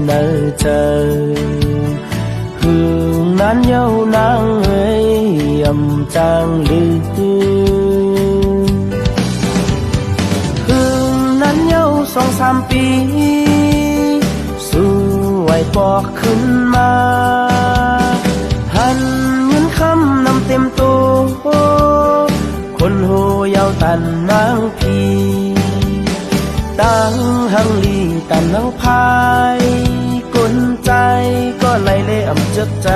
nơi chờ hương nán dâu nắng ấy âm trang lư hương nán dâu song samปีสวยปอกขึ้นมาหันเงินคำนำเต็มตัวคนโหยาวตันนางพีตั้งหังลีตันนางพายกลใจก็ไหลเล่อำจักใจ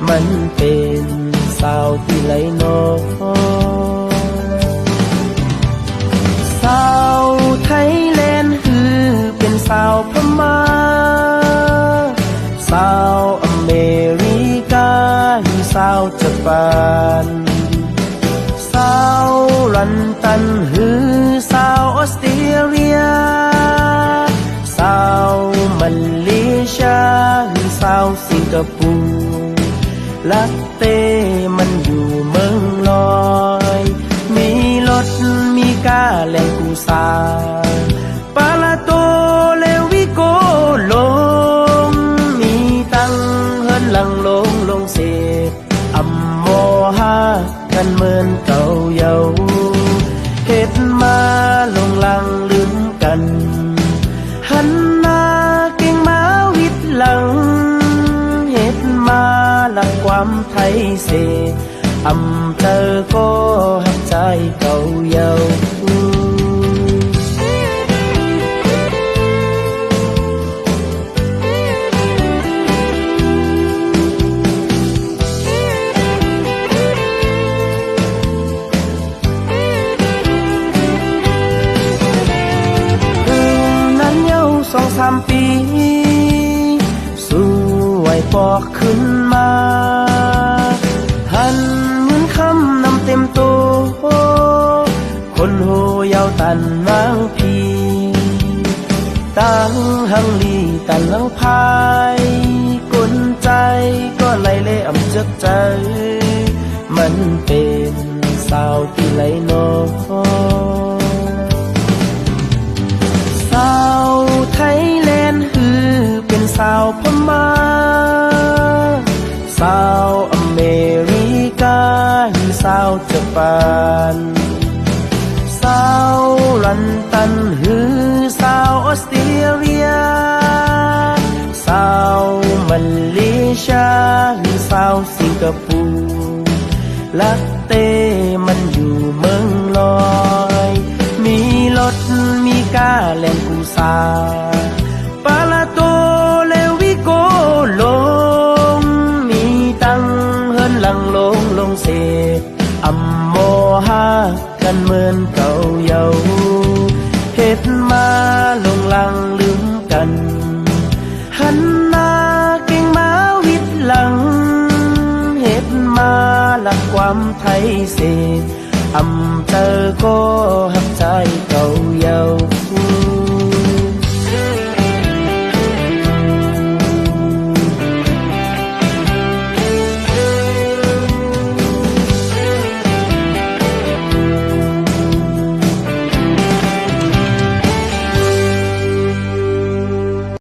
มันเป็นสาวที่ไหลนองสาวไทยแลนด์คือเป็นสาวพม่าสาวอเมริกาสาวญี่ปุ่นสาวลันตันฮือสาวออสเตรเลียสาวมาเลเซียสาวสิงคโปร์ลักเต้มันอยู่เมืองลอยมีรถมีกาแหล่งกูสาปาลาโตเลวิโกลงมีตังเฮินหลังลงเสพอัมโมฮากันเหมือนเก่าเยาเฮ็ดมาลงลังลืมกันหันหน้าเก่งมาวิดหลังเฮ็ดมาหลักความไทยเสอำเธอก็หักใจเก่าเยาสองสามปีสวยปอกขึ้นมาหันเงินคำนำเต็มตัวคนโหยาวตันนางพีตั้งหังลีตันลังพายกลใจก็ไหลเล่อำจักใจมันเป็นสาวที่ไหลนองสาวไทยแลนด์คือเป็นสาวพม่าสาวอเมริกาสาวญี่ปุ่นสาวลันตันฮือสาวออสเตรเลียสาวมาเลเซียสาวสิงคโปร์ลักเต้มันอยู่เมืองลอยมีรถมีกาแหล่งกูสาปาลาโตเลวิโกลงมีตังเฮินหลังลงเสพอัมโมฮากันเหมือนเก่าเยาเฮ็ดมาลงลังลืมกันหันหน้าเก่งมาวิดหลังเฮ็ดมาหลักความไทยเสอำเธอก็หักใจเก่าเยา